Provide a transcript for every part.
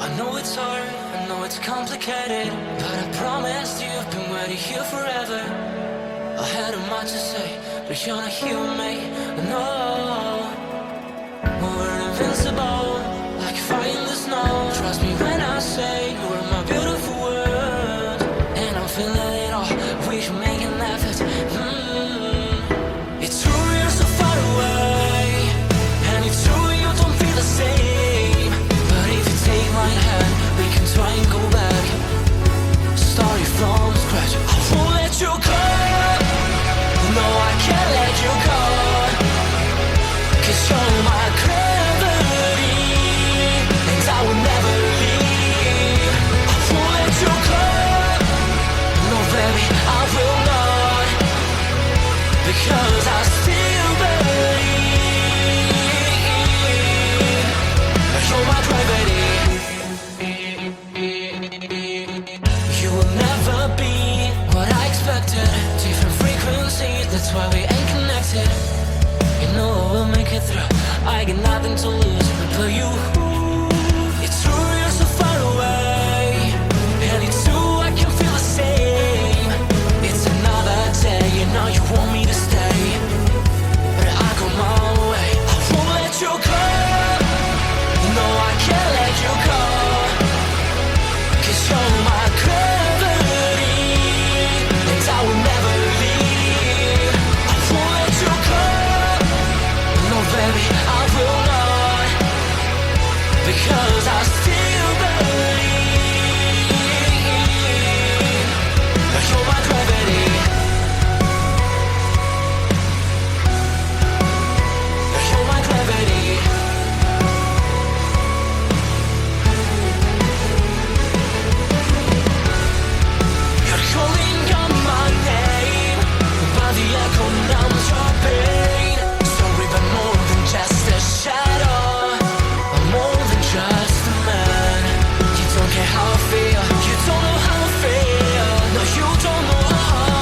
I know it's hard, I know it's complicated, but I promised you I've been waiting here forever. I had a much to say, but you're not here with me, no. We're invincible, like fire in the snow. Trust me when I say you are my beautiful world, and I'm feeling it all, we should make an effort. It's true you're so far away, and it's true you don't feel the same. But if you take my hand, we can try and go back, starting from scratch. I won't let you go, no I can't let you go, 'cause you're my gravity, and I will never leave. I won't let you go, no baby I will not, because I still believe. You're my gravity. You will never be what I expected. Different frequencies, that's why we ain't connected. You know I will make it through, I got nothing to lose but you. It's true you're so far away, and it's true I can feel the same. It's another day, you know you want me to stay, but I go my way. I won't let you go, no I can't let you go, 'cause you're my gravity, and I will never leave. I won't let you go, no baby I will not, because I still believe. You're my gravity. You're my gravity. You're calling out my name, but the echo numbs your pain. Sorry, but more than just a shadow, I'm more than just a man. You don't care how I feel, you don't know how I feel. No, you don't know how.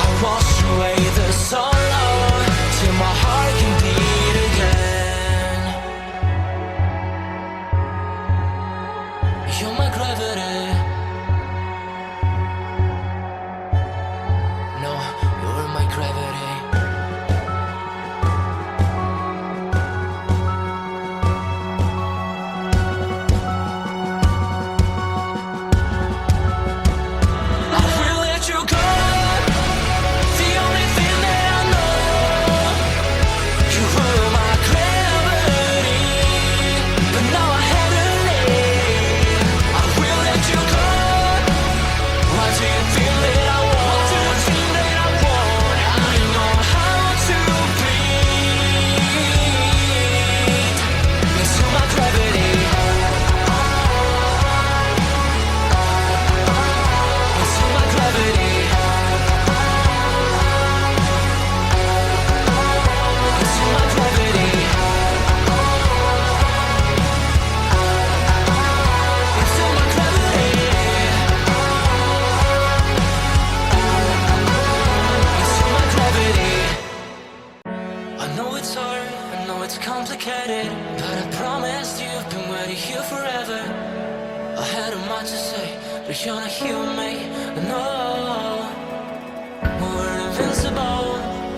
I wash away the sorrow till my heart can beat again. You're my gravity. No, you're my gravity. I will let you go, the only thing that I know. You were my gravity, but now I have to leave. I will let you go. Why do you feel that I want? What do you think that I want? I know how to breathe into my gravity, into my gravity, into my gravity, into my gravity, into my gravity. I know it's hard, I know it's complicated, but I promised you I've been waiting here forever. I had a much to say, but you're not here with me, no. We're invincible,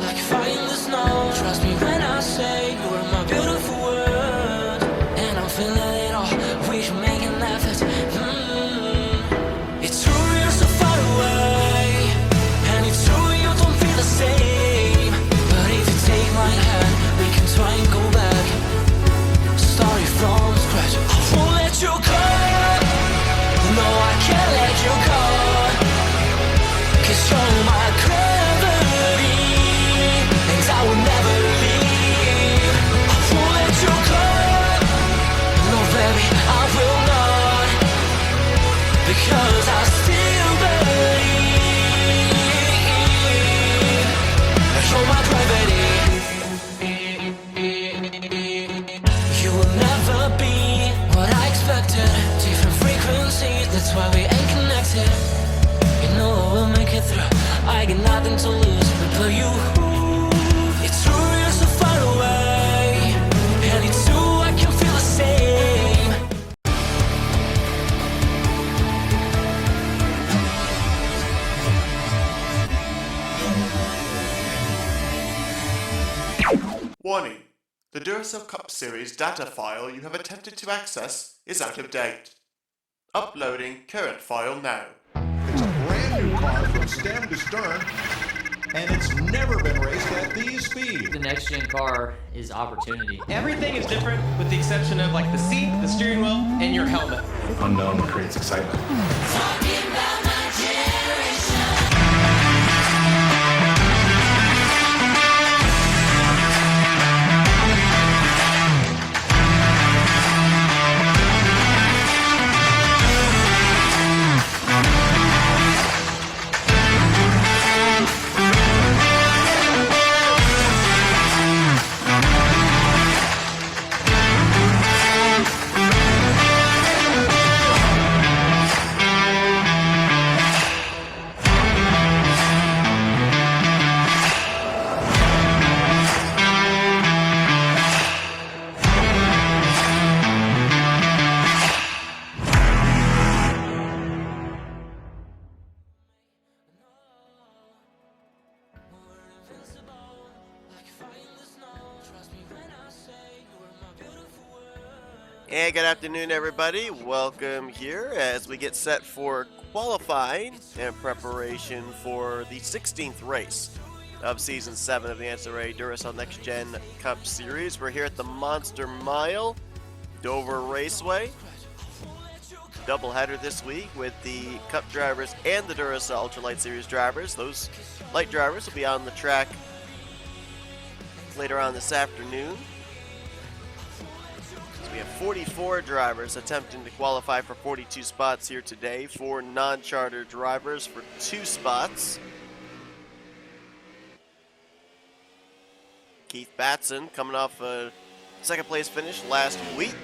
like fire in the snow. Trust me when I say you are my beautiful world, and I'm feeling it all, we should make an effort. It's true you're so far away, and it's true you don't feel the same. But if you take my hand, we can try and go back, starting from scratch. I won't let you go, no I can't let you go, 'cause you're my gravity, and I will never leave. I won't let you go, no baby I will not. Warning. The Duracell Cup Series data file you have attempted to access is out of date. Uploading current file now. It's a brand new car from stem to stern, and it's never been raced at these speeds. The next gen car is opportunity. Everything is different with the exception of like the seat, the steering wheel, and your helmet. Unknown creates excitement. Talking about my generation. And good afternoon, everybody. Welcome here as we get set for qualifying and preparation for the 16th race of Season 7 of the NNSCRA Duracell Next Gen Cup Series. We're here at the Monster Mile, Dover Raceway. Doubleheader this week with the Cup drivers and the Duracell Ultralight Series drivers. Those light drivers will be on the track later on this afternoon. We have 44 drivers attempting to qualify for 42 spots here today. 4 non-charter drivers for 2 spots. Keith Batson coming off a second place finish last week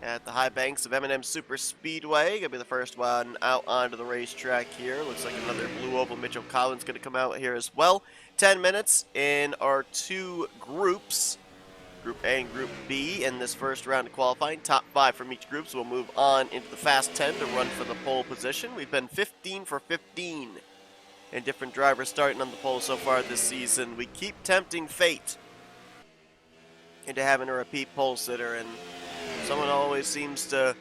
at the high banks of M&M Super Speedway. Gonna be the first one out onto the racetrack here. Looks like another blue oval. Mitchell Collins gonna come out here as well. 10 minutes in our 2 groups. Group A and Group B in this first round of qualifying. Top 5 from each group, so we'll move on into the Fast 10 to run for the pole position. We've been 15 for 15 and different drivers starting on the pole so far this season. We keep tempting fate into having a repeat pole sitter, and someone always seems to,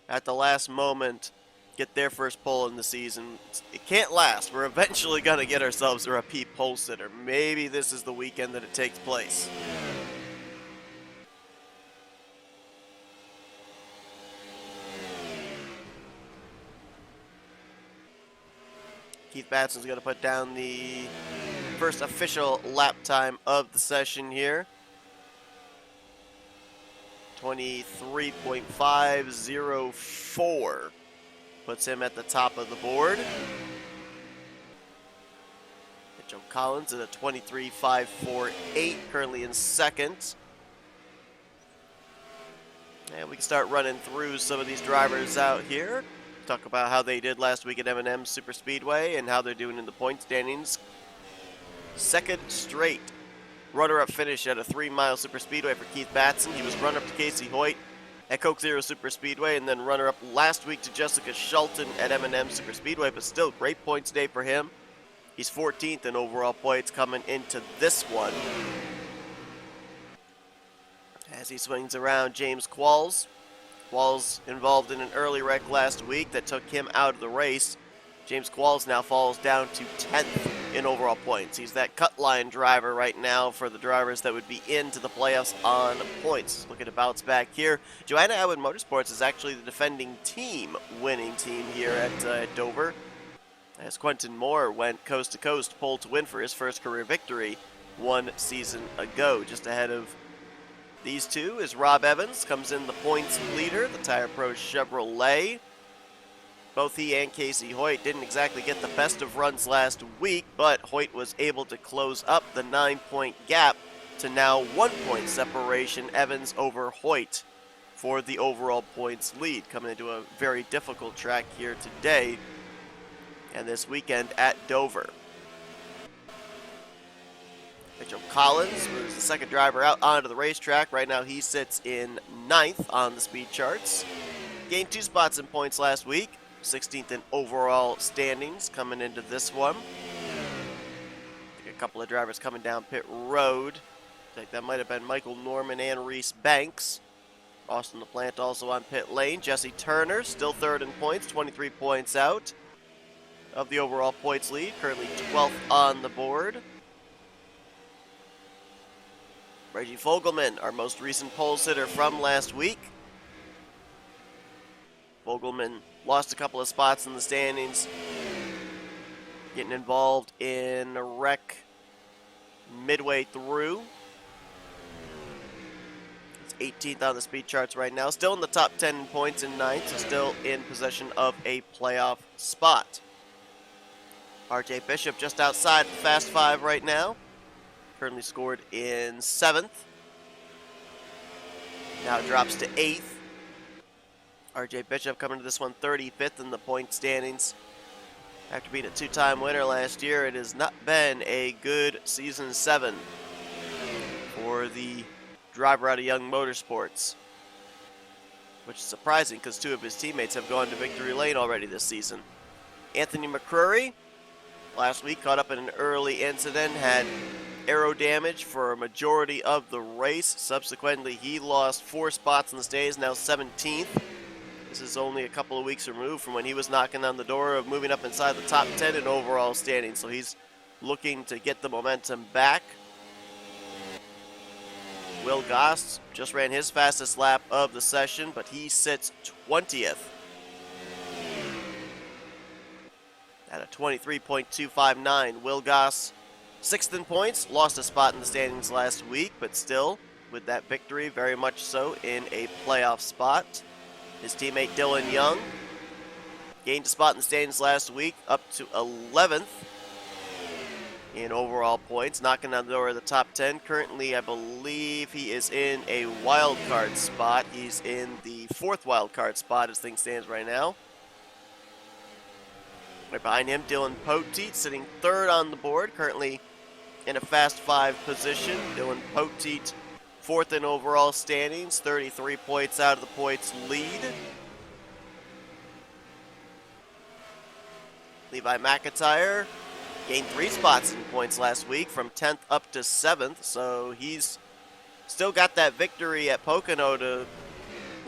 at the last moment, get their first pole in the season. It can't last. We're eventually going to get ourselves a repeat pole sitter. Maybe this is the weekend that it takes place. Keith Batson's going to put down the first official lap time of the session here. 23.504 puts him at the top of the board. Mitchell Collins at a 23.548, currently in second. And we can start running through some of these drivers out here. Talk about how they did last week at M&M Super Speedway and how they're doing in the point standings. Second straight runner-up finish at a 3-mile Super Speedway for Keith Batson. He was runner-up to Casey Hoyt at Coke Zero Super Speedway, and then runner-up last week to Jessica Shelton at M&M Super Speedway, but still great points day for him. He's 14th in overall points coming into this one. As he swings around James Qualls. Qualls involved in an early wreck last week that took him out of the race. James Qualls now falls down to 10th in overall points. He's that cut line driver right now for the drivers that would be into the playoffs on points. Looking to bounce back here. Joanna Atwood Motorsports is actually the defending winning team here at Dover. As Quentin Moore went coast to coast, pole to win for his first career victory 1 season ago, just ahead of these two is Rob Evans, comes in the points leader, the Tire Pro Chevrolet. Both he and Casey Hoyt didn't exactly get the best of runs last week, but Hoyt was able to close up the 9-point gap to now 1-point separation, Evans over Hoyt for the overall points lead, coming into a very difficult track here today and this weekend at Dover. Mitchell Collins was the second driver out onto the racetrack. Right now he sits in 9th on the speed charts. Gained 2 spots in points last week. 16th in overall standings coming into this one. A couple of drivers coming down pit road I think that might have been Michael Norman and Reese Banks. Austin LaPlante also on pit lane. Jesse Turner still third in points, 23 points out of the overall points lead. Currently 12th on the board. Reggie Fogelman, our most recent pole sitter from last week. Fogelman lost a couple of spots in the standings, getting involved in a wreck midway through. He's 18th on the speed charts right now. Still in the top 10 in points in 9th, so still in possession of a playoff spot. RJ Bishop just outside the Fast 5 right now. Currently scored in 7th. Now drops to 8th. RJ Bishop coming to this one 35th in the point standings. After being a two-time winner last year, it has not been a good Season 7 for the driver out of Young Motorsports. Which is surprising because two of his teammates have gone to victory lane already this season. Anthony McCrory, last week caught up in an early incident, had aero damage for a majority of the race. Subsequently, he lost 4 spots in the standings, now 17th. This is only a couple of weeks removed from when he was knocking on the door of moving up inside the top 10 in overall standings. So he's looking to get the momentum back. Will Goss just ran his fastest lap of the session, but he sits 20th at a 23.259. Will Goss 6th in points, lost a spot in the standings last week, but still, with that victory, very much so in a playoff spot. His teammate Dylan Young gained a spot in the standings last week, up to 11th in overall points, knocking on the door of the top 10. Currently, I believe he is in a wild card spot. He's in the 4th wild card spot as things stand right now. Right behind him, Dylan Poteet sitting 3rd on the board, currently in a Fast 5 position. Dylan Poteet 4th in overall standings, 33 points out of the points lead. Levi McIntyre gained 3 spots in points last week from 10th up to 7th, so he's still got that victory at Pocono to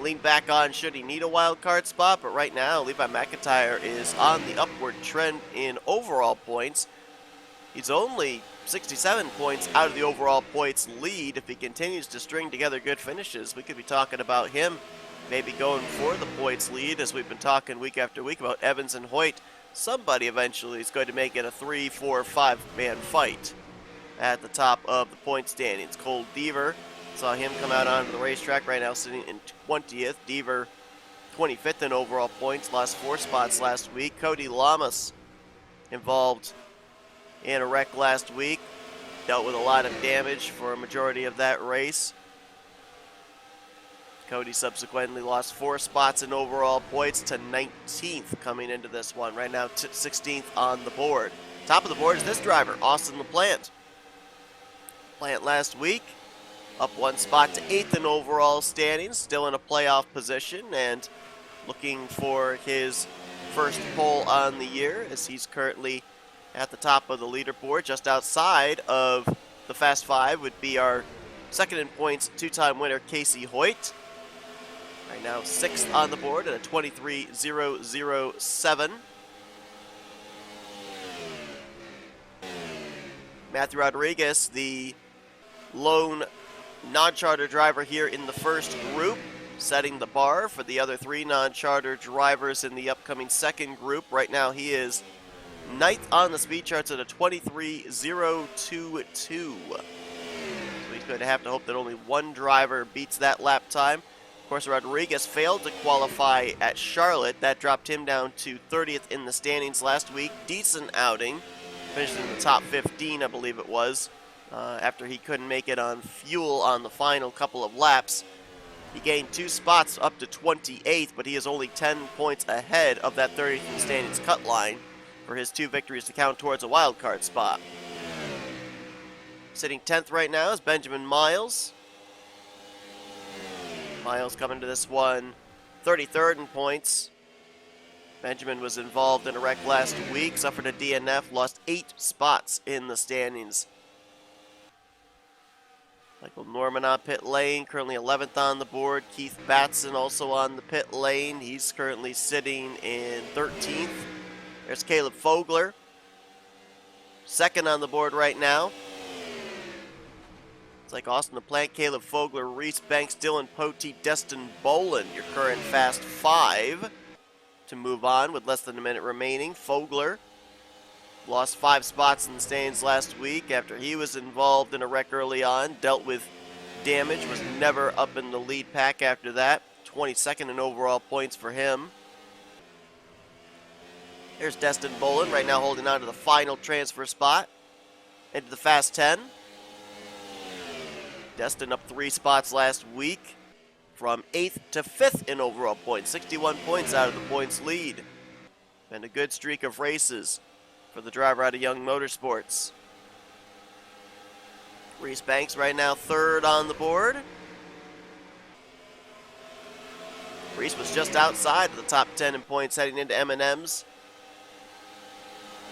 lean back on should he need a wild card spot, but right now Levi McIntyre is on the upward trend in overall points. He's only 67 points out of the overall points lead. If he continues to string together good finishes, we could be talking about him maybe going for the points lead, as we've been talking week after week about Evans and Hoyt. Somebody eventually is going to make it a 3, 4, 5-man fight at the top of the point standings. Cole Deaver, saw him come out onto the racetrack right now sitting in 20th. Deaver 25th in overall points, lost 4 spots last week. Cody Lamas involved in a wreck last week, dealt with a lot of damage for a majority of that race. Cody subsequently lost 4 spots in overall points to 19th coming into this one. Right now, 16th on the board. Top of the board is this driver, Austin LaPlante. LaPlante last week, up 1 spot to 8th in overall standings, still in a playoff position, and looking for his first pole on the year, as he's currently at the top of the leaderboard. Just outside of the Fast 5 would be our 2nd in points, 2-time winner Casey Hoyt. Right now 6th on the board at a 23.007. Matthew Rodriguez, the lone non-charter driver here in the first group, setting the bar for the other 3 non-charter drivers in the upcoming second group. Right now he is 9th on the speed charts at a 23.022. So he's going to have to hope that only one driver beats that lap time. Of course, Rodriguez failed to qualify at Charlotte. That dropped him down to 30th in the standings last week. Decent outing. Finished in the top 15, I believe it was, after he couldn't make it on fuel on the final couple of laps. He gained 2 spots up to 28th, but he is only 10 points ahead of that 30th in the standings cut line for his 2 victories to count towards a wild card spot. Sitting 10th right now is Benjamin Miles. Miles coming to this one 33rd in points. Benjamin was involved in a wreck last week, suffered a DNF, lost 8 spots in the standings. Michael Norman on pit lane, currently 11th on the board. Keith Batson also on the pit lane. He's currently sitting in 13th. There's Caleb Fogler, second on the board right now. It's like Austin LaPlante, Caleb Fogler, Reese Banks, Dylan Poteet, Destin Bolin, your current Fast 5 to move on with less than a minute remaining. Fogler lost 5 spots in the standings last week after he was involved in a wreck early on, dealt with damage, was never up in the lead pack after that. 22nd in overall points for him. There's Destin Bolin right now holding on to the final transfer spot into the Fast 10. Destin up 3 spots last week from 8th to 5th in overall points. 61 points out of the points lead. Been a good streak of races for the driver out of Young Motorsports. Reese Banks right now 3rd on the board. Reese was just outside of the top 10 in points heading into M&M's.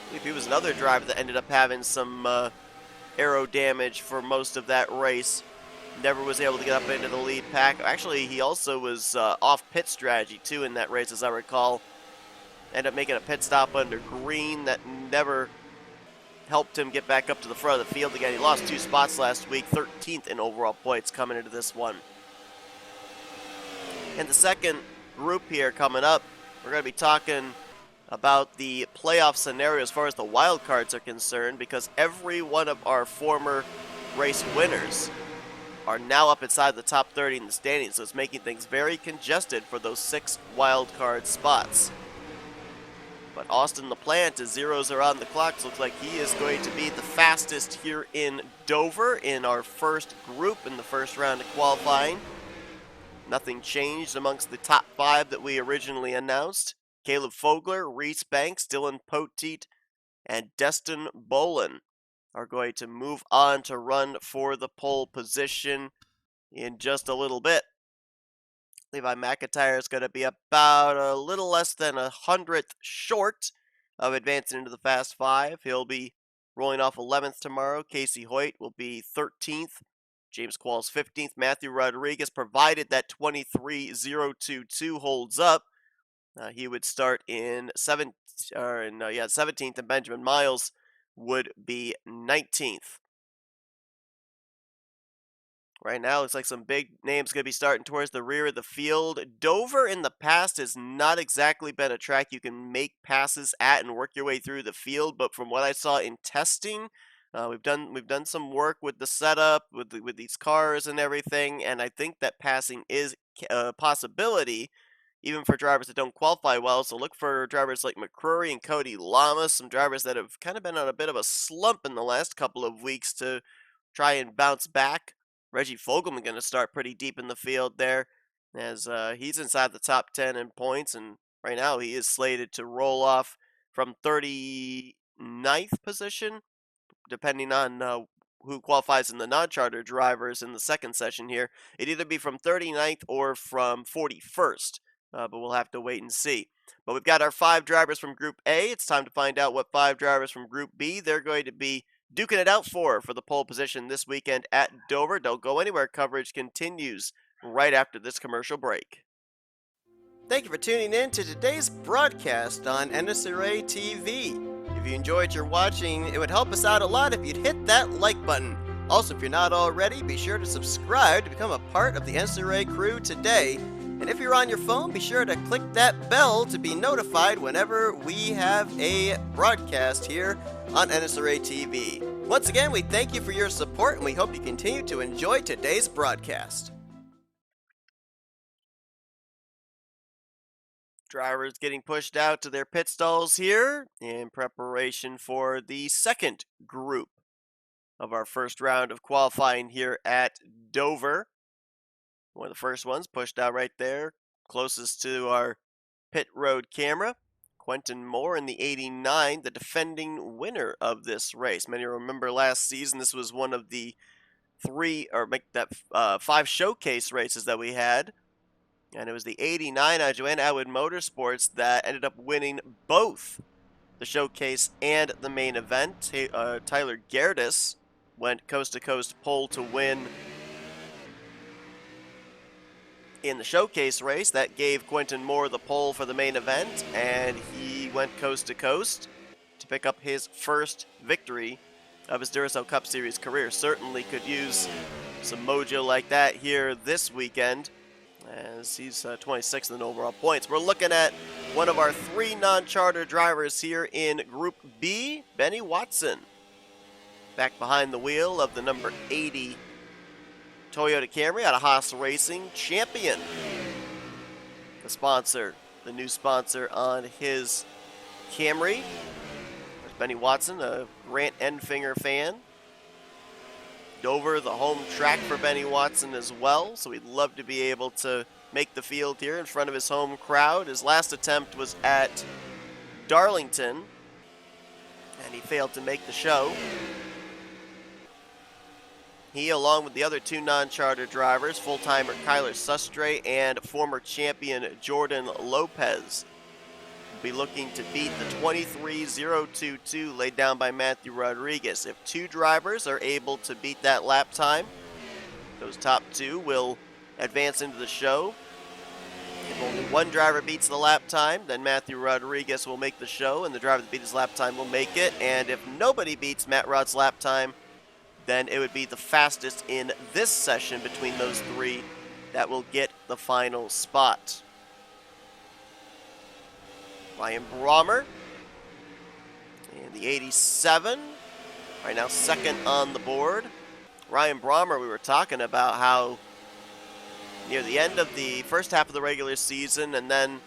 I believe he was another driver that ended up having some aero damage for most of that race. Never was able to get up into the lead pack. Actually, he also was off pit strategy too in that race, as I recall. Ended up making a pit stop under green that never helped him get back up to the front of the field again. He lost 2 spots last week, 13th in overall points coming into this one. In the second group here coming up, we're going to be talking about the playoff scenario as far as the wild cards are concerned, because every one of our former race winners are now up inside the top 30 in the standings, so it's making things very congested for those 6 wild card spots. But Austin LaPlante, as zeros are on the clock, looks like he is going to be the fastest here in Dover in our first group in the first round of qualifying. Nothing changed amongst the top 5 that we originally announced. Caleb Fogler, Reese Banks, Dylan Poteet, and Destin Bolin are going to move on to run for the pole position in just a little bit. Levi McIntyre is going to be about a little less than 100th short of advancing into the Fast 5. He'll be rolling off 11th tomorrow. Casey Hoyt will be 13th. James Qualls 15th. Matthew Rodriguez, provided that 23.022 holds up, he would start in 17th, and Benjamin Miles would be 19th. Right now, looks like some big names going to be starting towards the rear of the field. Dover in the past has not exactly been a track you can make passes at and work your way through the field, but from what I saw in testing, we've done some work with the setup, with these cars and everything, and I think that passing is a possibility, even for drivers that don't qualify well. So look for drivers like McCrory and Cody Lamas, some drivers that have kind of been on a bit of a slump in the last couple of weeks, to try and bounce back. Reggie Fogelman going to start pretty deep in the field there, as he's inside the top 10 in points, and right now he is slated to roll off from 39th position, depending on who qualifies in the non-charter drivers in the second session here. It'd either be from 39th or from 41st, but we'll have to wait and see. But we've got our 5 drivers from Group A. It's time to find out what 5 drivers from Group B they're going to be duking it out for the pole position this weekend at Dover. Don't go anywhere. Coverage continues right after this commercial break. Thank you for tuning in to today's broadcast on NNSCRA TV. If you enjoyed your watching, it would help us out a lot if you'd hit that like button. Also, if you're not already, be sure to subscribe to become a part of the NNSCRA crew today. And if you're on your phone, be sure to click that bell to be notified whenever we have a broadcast here on NNSCRA TV. Once again, we thank you for your support, and we hope you continue to enjoy today's broadcast. Drivers getting pushed out to their pit stalls here in preparation for the second group of our first round of qualifying here at Dover. One of the first ones pushed out right there, closest to our pit road camera. Quentin Moore in the 89, the defending winner of this race. Many remember last season, this was one of the 5 showcase races that we had. And it was the 89 out of Joanne Atwood Motorsports that ended up winning both the showcase and the main event. Tyler Gerdes went coast-to-coast pole to win in the showcase race. That gave Quentin Moore the pole for the main event, and he went coast to coast to pick up his first victory of his Duracell Cup Series career. Certainly could use some mojo like that here this weekend, as he's 26th in overall points. We're looking at one of our 3 non-charter drivers here in Group B, Benny Watson. Back behind the wheel of the number 80 Toyota Camry out of Haas Racing, Champion. The sponsor, the new sponsor on his Camry. There's Benny Watson, a Grant Enfinger fan. Dover, the home track for Benny Watson as well, so he'd love to be able to make the field here in front of his home crowd. His last attempt was at Darlington, and he failed to make the show. He, along with the other 2 non-charter drivers, full-timer Kyler Sustre and former champion Jordan Lopez, will be looking to beat the 23.022 laid down by Matthew Rodriguez. If 2 drivers are able to beat that lap time, those top 2 will advance into the show. If only 1 driver beats the lap time, then Matthew Rodriguez will make the show, and the driver that beat his lap time will make it. And if nobody beats Matt Rod's lap time, then it would be the fastest in this session between those 3 that will get the final spot. Ryan Brommer in the 87, right now second on the board. Ryan Brommer, we were talking about how near the end of the first half of the regular season and then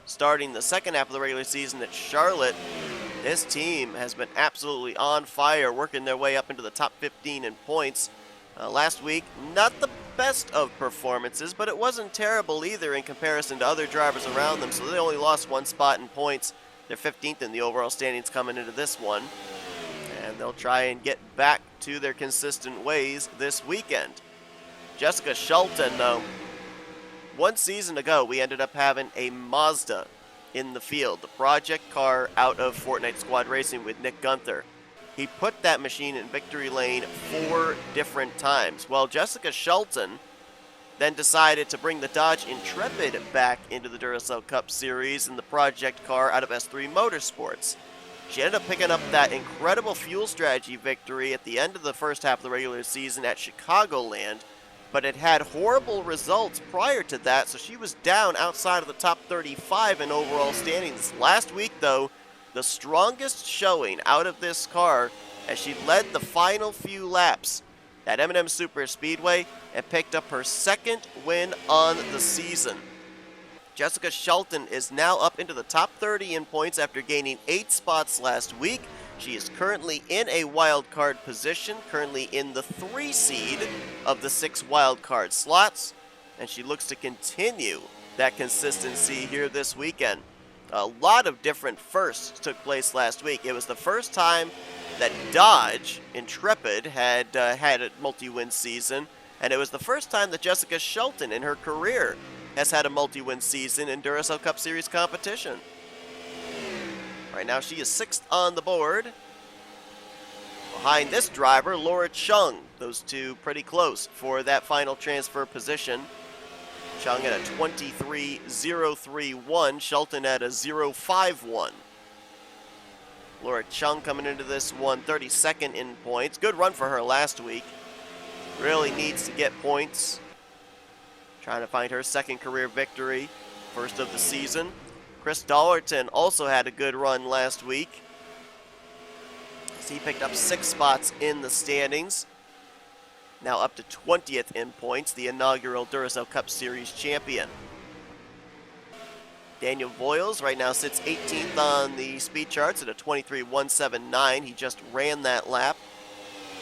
starting the second half of the regular season at Charlotte, this team has been absolutely on fire, working their way up into the top 15 in points. Last week, not the best of performances, but it wasn't terrible either in comparison to other drivers around them, so they only lost 1 spot in points. They're 15th in the overall standings coming into this one, and they'll try and get back to their consistent ways this weekend. Jessica Shelton, though, 1 season ago, we ended up having a Mazda in the field, the project car out of Fortnite Squad Racing with Nick Gunther. He put that machine in victory lane 4 different times. Well, Jessica Shelton then decided to bring the Dodge Intrepid back into the Duracell Cup Series in the project car out of S3 Motorsports. She ended up picking up that incredible fuel strategy victory at the end of the first half of the regular season at Chicagoland, but it had horrible results prior to that, so she was down outside of the top 35 in overall standings. Last week, though, the strongest showing out of this car as she led the final few laps at M&M Super Speedway and picked up her 2nd win on the season. Jessica Shelton is now up into the top 30 in points after gaining 8 spots last week. She is currently in a wild card position, currently in the 3 seed of the 6 wild card slots, and she looks to continue that consistency here this weekend. A lot of different firsts took place last week. It was the first time that Dodge Intrepid had had a multi-win season, and it was the first time that Jessica Shelton in her career has had a multi-win season in Duracell Cup Series competition. Right now she is 6th on the board. Behind this driver, Laura Chung. Those 2 pretty close for that final transfer position. Chung at a 23.031, Shelton at a 0.51. Laura Chung coming into this one 32nd in points. Good run for her last week. Really needs to get points. Trying to find her 2nd career victory, first of the season. Chris Dollerton also had a good run last week, as he picked up 6 spots in the standings. Now up to 20th in points, the inaugural Duracell Cup Series champion. Daniel Voiles right now sits 18th on the speed charts at a 23.179. He just ran that lap.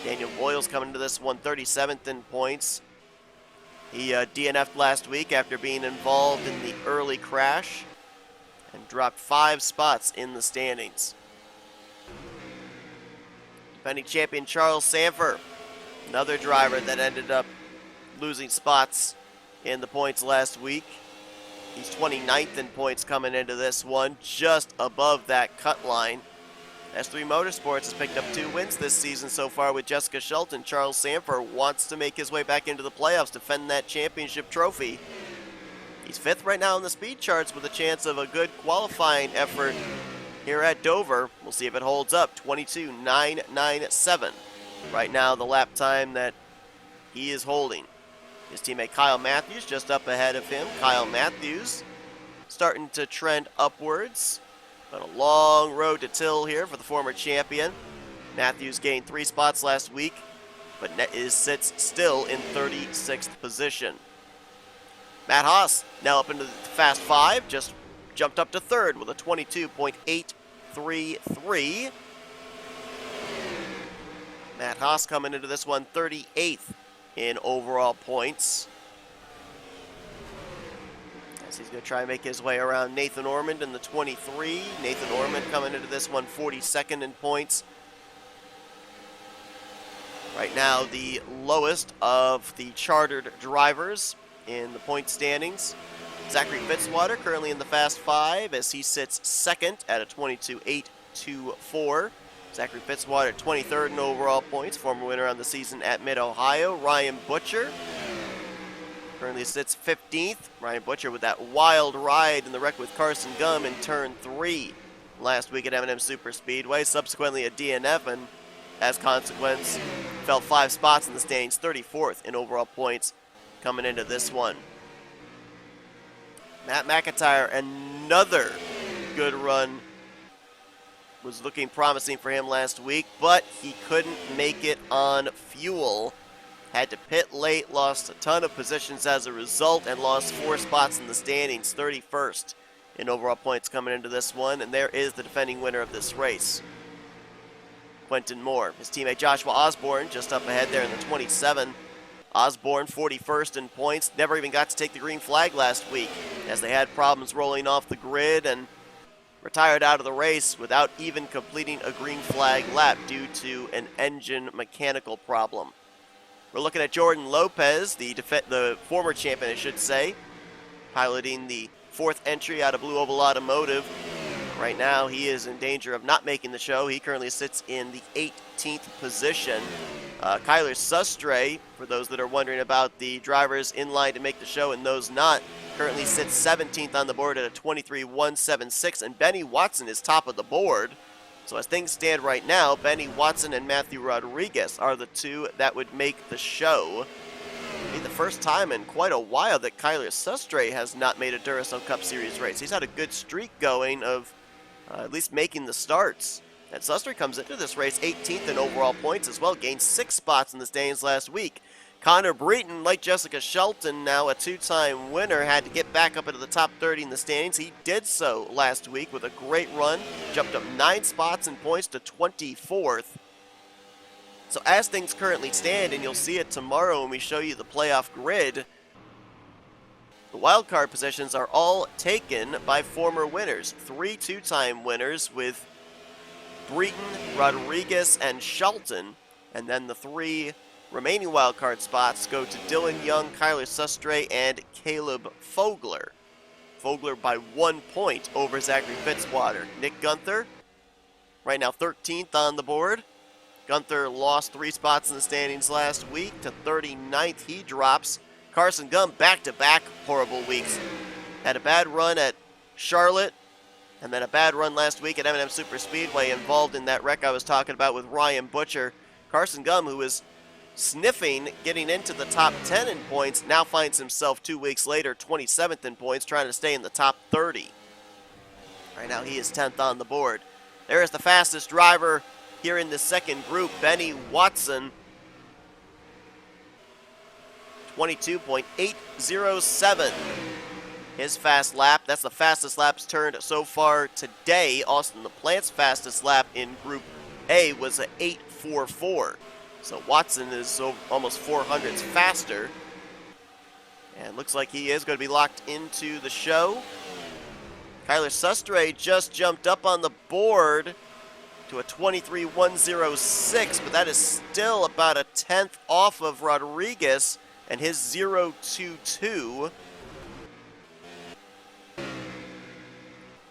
Daniel Voiles coming into this one 37th in points. He DNF'd last week after being involved in the early crash and dropped 5 spots in the standings. Defending champion Charles Sanford, another driver that ended up losing spots in the points last week. He's 29th in points coming into this one, just above that cut line. S3 Motorsports has picked up 2 wins this season so far with Jessica Shelton. Charles Sanford wants to make his way back into the playoffs, defend that championship trophy. He's 5th right now on the speed charts with a chance of a good qualifying effort here at Dover. We'll see if it holds up. 22.997. Right now, the lap time that he is holding. His teammate Kyle Matthews just up ahead of him. Kyle Matthews starting to trend upwards. But a long road to till here for the former champion. Matthews gained 3 spots last week, but sits still in 36th position. Matt Haas now up into the Fast 5, just jumped up to 3rd with a 22.833. Matt Haas coming into this one 38th in overall points. As he's going to try and make his way around Nathan Ormond in the 23. Nathan Ormond coming into this one 42nd in points. Right now, the lowest of the chartered drivers in the point standings. Zachary Fitzwater currently in the Fast 5 as he sits 2nd at a 22.824. Zachary Fitzwater 23rd in overall points, former winner on the season at Mid-Ohio. Ryan Butcher currently sits 15th. Ryan Butcher with that wild ride in the wreck with Carson Gum in turn 3 last week at M&M Superspeedway, subsequently a DNF, and as consequence fell 5 spots in the standings, 34th in overall points coming into this one. Matt McIntyre, another good run. Was looking promising for him last week, but he couldn't make it on fuel. Had to pit late, lost a ton of positions as a result, and lost 4 spots in the standings, 31st in overall points coming into this one, and there is the defending winner of this race, Quentin Moore. His teammate Joshua Osborne just up ahead there in the 27. Osborne 41st in points, never even got to take the green flag last week as they had problems rolling off the grid and retired out of the race without even completing a green flag lap due to an engine mechanical problem. We're looking at Jordan Lopez, the former champion, I should say, piloting the 4th entry out of Blue Oval Automotive. Right now, he is in danger of not making the show. He currently sits in the 18th position. Kyler Sustre, for those that are wondering about the drivers in line to make the show and those not, currently sits 17th on the board at a 23.176, and Benny Watson is top of the board. So as things stand right now, Benny Watson and Matthew Rodriguez are the 2 that would make the show. It'll be the first time in quite a while that Kyler Sustre has not made a Duracell Cup Series race. He's had a good streak going of at least making the starts. And Sustre comes into this race 18th in overall points as well, gained 6 spots in the standings last week. Connor Breton, like Jessica Shelton, now a 2-time winner, had to get back up into the top 30 in the standings. He did so last week with a great run, jumped up 9 spots in points to 24th. So as things currently stand, and you'll see it tomorrow when we show you the playoff grid, the wildcard positions are all taken by former winners. 3 2-time winners with Breton, Rodriguez, and Shelton, and then the 3 remaining wildcard spots go to Dylan Young, Kyler Sustre, and Caleb Fogler. Fogler by 1 point over Zachary Fitzwater. Nick Gunther, right now 13th on the board. Gunther lost 3 spots in the standings last week to 39th. He drops. Carson Gum back-to-back horrible weeks. Had a bad run at Charlotte, and then a bad run last week at M&M Superspeedway, involved in that wreck I was talking about with Ryan Butcher. Carson Gum, who was sniffing getting into the top 10 in points, now finds himself 2 weeks later 27th in points, trying to stay in the top 30. Right now he is 10th on the board. There is the fastest driver here in the second group, Benny Watson. 22.807. His fast lap. That's the fastest laps turned so far today. Austin LaPlante's fastest lap in Group A was an 8.44. So Watson is almost 400s faster. And looks like he is going to be locked into the show. Kyler Sustre just jumped up on the board to a 23.106, but that is still about a 10th off of Rodriguez and his 0.22.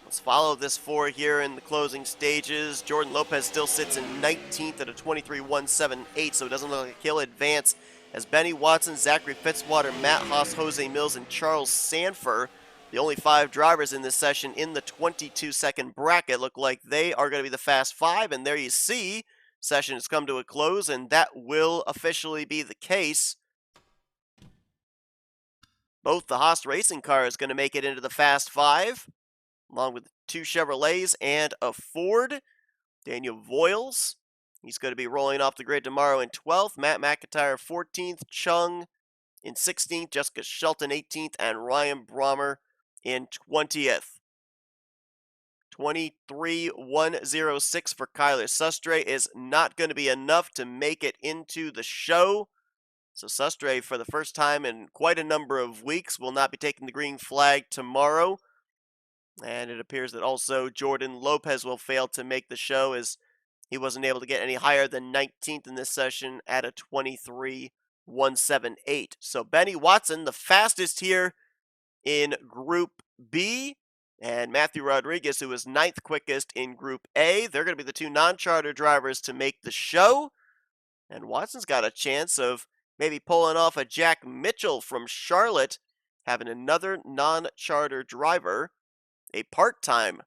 Let's follow this 4 here in the closing stages. Jordan Lopez still sits in 19th at a 23.178, so it doesn't look like he'll advance as Benny Watson, Zachary Fitzwater, Matt Haas, Jose Mills, and Charles Sanford, the only 5 drivers in this session in the 22-second bracket, look like they are going to be the Fast 5. And there you see, session has come to a close, and that will officially be the case. Both the Haas racing cars going to make it into the Fast 5, along with 2 Chevrolets and a Ford. Daniel Voiles, he's going to be rolling off the grid tomorrow in 12th. Matt McIntyre 14th. Chung in 16th. Jessica Shelton 18th. And Ryan Brommer in 20th. 23,106 for Kyler Sustre is not going to be enough to make it into the show. So Sustre, for the first time in quite a number of weeks, will not be taking the green flag tomorrow. And it appears that also Jordan Lopez will fail to make the show, as he wasn't able to get any higher than 19th in this session at a 23,178. So Benny Watson, the fastest here in Group B, and Matthew Rodriguez, who was 9th quickest in Group A. They're going to be the 2 non-charter drivers to make the show. And Watson's got a chance of maybe pulling off a Jack Mitchell from Charlotte, having another non-charter driver, a part-time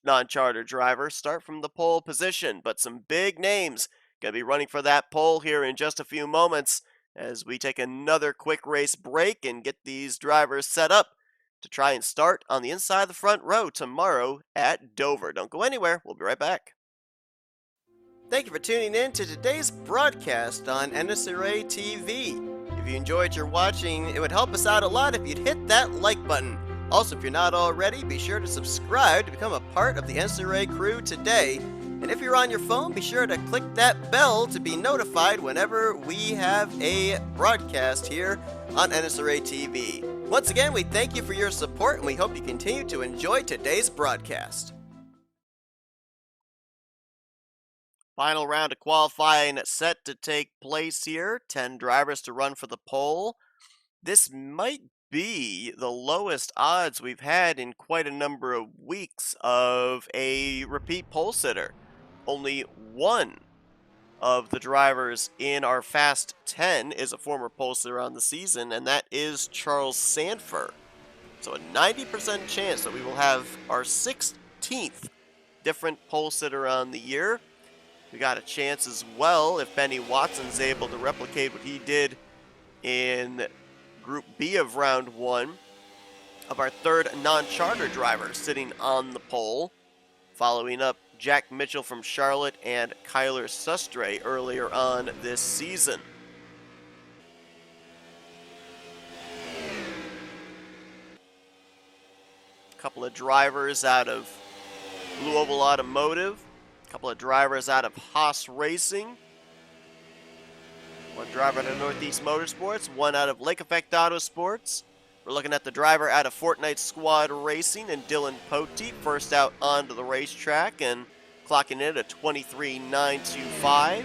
non-charter driver, start from the pole position. But some big names going to be running for that pole here in just a few moments as we take another quick race break and get these drivers set up to try and start on the inside of the front row tomorrow at Dover. Don't go anywhere. We'll be right back. Thank you for tuning in to today's broadcast on NNSCRA TV. If you enjoyed your watching, it would help us out a lot if you'd hit that like button. Also, if you're not already, be sure to subscribe to become a part of the NNSCRA crew today. And if you're on your phone, be sure to click that bell to be notified whenever we have a broadcast here on NNSCRA TV. Once again, we thank you for your support, and we hope you continue to enjoy today's broadcast. Final round of qualifying set to take place here. 10 drivers to run for the pole. This might be the lowest odds we've had in quite a number of weeks of a repeat pole sitter. Only one of the drivers in our Fast 10 is a former pole sitter on the season, and that is Charles Sanford. So a 90% chance that we will have our 16th different pole sitter on the year. We got a chance as well if Benny Watson's able to replicate what he did in Group B of Round 1 of our 3rd non-charter driver sitting on the pole, following up Jack Mitchell from Charlotte and Kyler Sustre earlier on this season. A couple of drivers out of Blue Oval Automotive, a couple of drivers out of Haas Racing, one driver out of Northeast Motorsports, one out of Lake Effect Autosports. We're looking at the driver out of Fortnite Squad Racing and Dylan Poteet, first out onto the racetrack and clocking in at 23.925.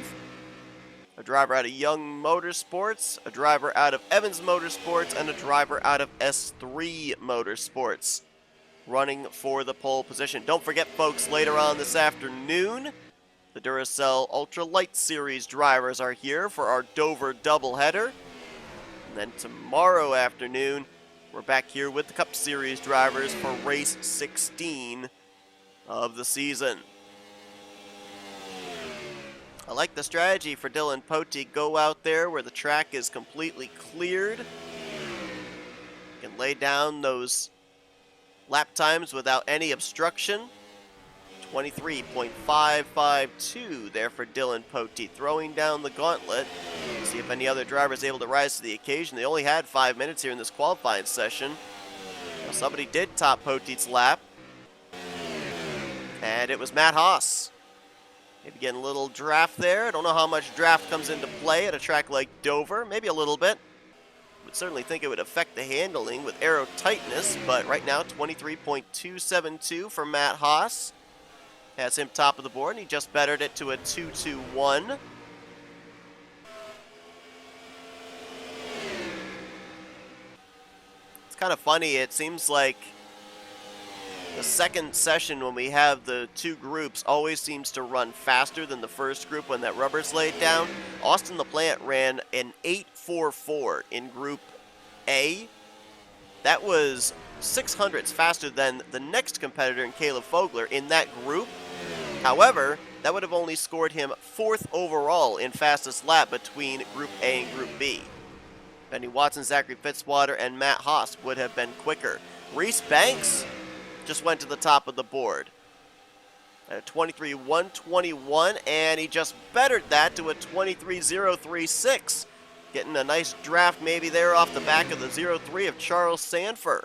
A driver out of Young Motorsports, a driver out of Evans Motorsports, and a driver out of S3 Motorsports running for the pole position. Don't forget, folks, later on this afternoon, the Duracell Ultra Light Series drivers are here for our Dover doubleheader. And then tomorrow afternoon, we're back here with the Cup Series drivers for race 16 of the season. I like the strategy for Dylan Poteet. Go out there where the track is completely cleared. You can lay down those lap times without any obstruction. 23.552 there for Dylan Poteet, throwing down the gauntlet. See if any other driver is able to rise to the occasion. They only had 5 minutes here in this qualifying session. Now, somebody did top Poteet's lap, and it was Matt Haas. Maybe getting a little draft there. I don't know how much draft comes into play at a track like Dover. Maybe a little bit. Would certainly think it would affect the handling with aero tightness, but right now 23.272 for Matt Haas. Has him top of the board, and he just bettered it to a 2-2-1. It's kind of funny. It seems like The second session, when we have the two groups, always seems to run faster than the first group when that rubber's laid down. Austin LaPlante ran an 8.44 in Group A. That was 600ths faster than the next competitor in Caleb Fogler in that group. However, that would have only scored him 4th overall in fastest lap between Group A and Group B. Benny Watson, Zachary Fitzwater, and Matt Haas would have been quicker. Reese Banks just went to the top of the board at a 23.121, and he just bettered that to a 23.036. Getting a nice draft maybe there off the back of the 0.3 of Charles Sanford.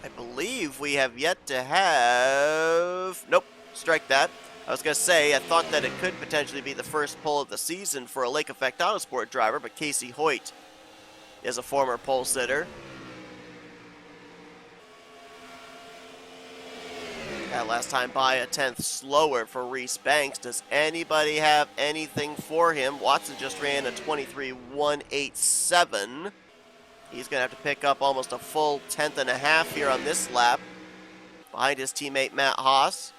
I believe we have yet to have... Nope, strike that. I was going to say, I thought that it could potentially be the first pole of the season for a Lake Effect Autosport driver, but Casey Hoyt is a former pole sitter. That last time by a 10th slower for Reese Banks. Does anybody have anything for him? Watson just ran a 23.187. He's going to have to pick up almost a full 10th and a half here on this lap behind his teammate Matt Haas.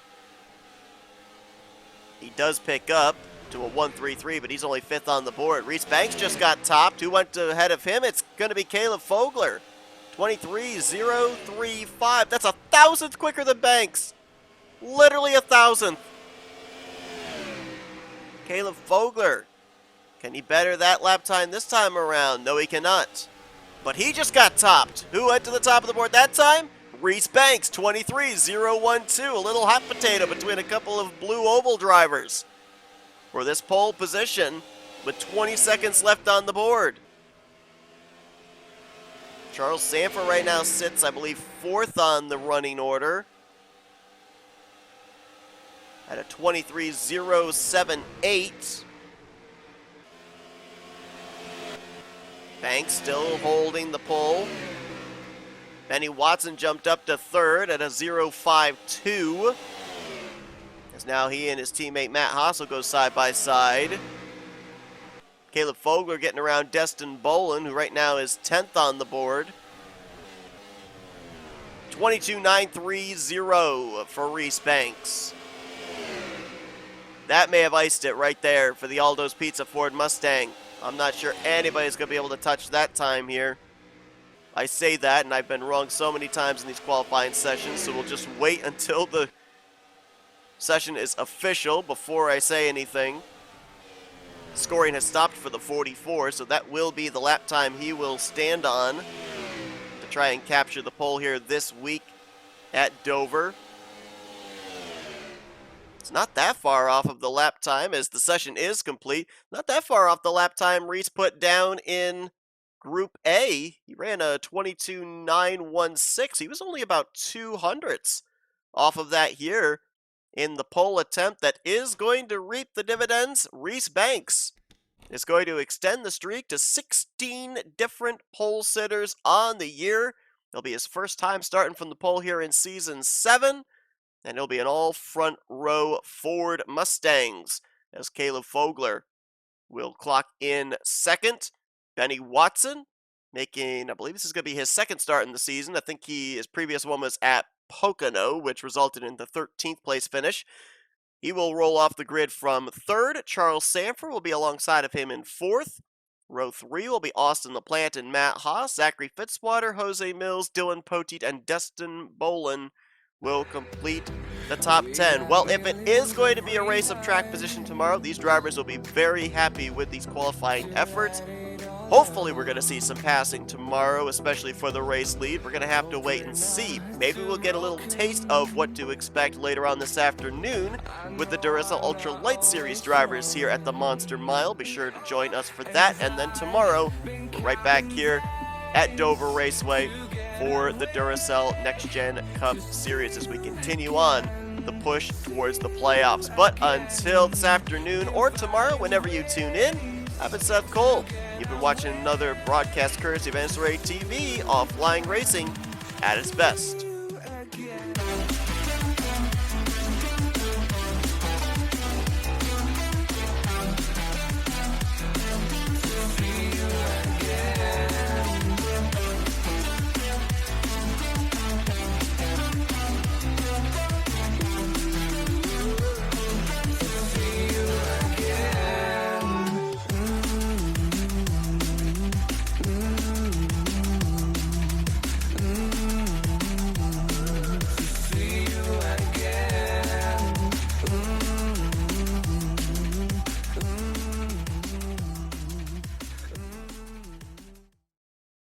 He does pick up to a 1.33, but he's only 5th on the board. Reese Banks just got topped. Who went ahead of him? It's going to be Caleb Fogler. 23.035. That's 1,000th quicker than Banks. Literally 1,000th. Caleb Fogler. Can he better that lap time this time around? No, he cannot. But he just got topped. Who went to the top of the board that time? Reese Banks, 23.012. A little hot potato between a couple of blue oval drivers for this pole position with 20 seconds left on the board. Charles Sanford right now sits, I believe, 4th on the running order at a 23.078. Banks still holding the pole. Benny Watson jumped up to 3rd at a 0.52. As now he and his teammate Matt Haas will go side by side. Caleb Fogler getting around Destin Bolin, who right now is 10th on the board. 22.930 for Reese Banks. That may have iced it right there for the Aldo's Pizza Ford Mustang. I'm not sure anybody's going to be able to touch that time here. I say that, and I've been wrong so many times in these qualifying sessions, so we'll just wait until the session is official before I say anything. Scoring has stopped for the 44, so that will be the lap time he will stand on to try and capture the pole here this week at Dover. It's not that far off of the lap time as the session is complete. Not that far off the lap time Reese put down in Group A. He ran a 22.916. He was only about 200ths off of that here in the pole attempt that is going to reap the dividends. Reese Banks is going to extend the streak to 16 different pole sitters on the year. It'll be his first time starting from the pole here in Season 7. And it'll be an all front row Ford Mustangs as Caleb Fogler will clock in 2nd. Benny Watson making, I believe this is going to be his 2nd start in the season. I think his previous one was at Pocono, which resulted in the 13th place finish. He will roll off the grid from 3rd. Charles Sanford will be alongside of him in 4th. Row 3 will be Austin LaPlante and Matt Haas. Zachary Fitzwater, Jose Mills, Dylan Poteet, and Destin Bolin will complete the top 10. Well, if it is going to be a race of track position tomorrow, these drivers will be very happy with these qualifying efforts. Hopefully we're going to see some passing tomorrow, especially for the race lead. We're going to have to wait and see. Maybe we'll get a little taste of what to expect later on this afternoon with the Duracell Ultra Light Series drivers here at the Monster Mile. Be sure to join us for that. And then tomorrow, we're right back here at Dover Raceway for the Duracell Next Gen Cup Series as we continue on the push towards the playoffs. But until this afternoon or tomorrow, whenever you tune in, I've been Seth Cole. You've been watching another broadcast courtesy of NNSCRA TV, Offline Racing at its best.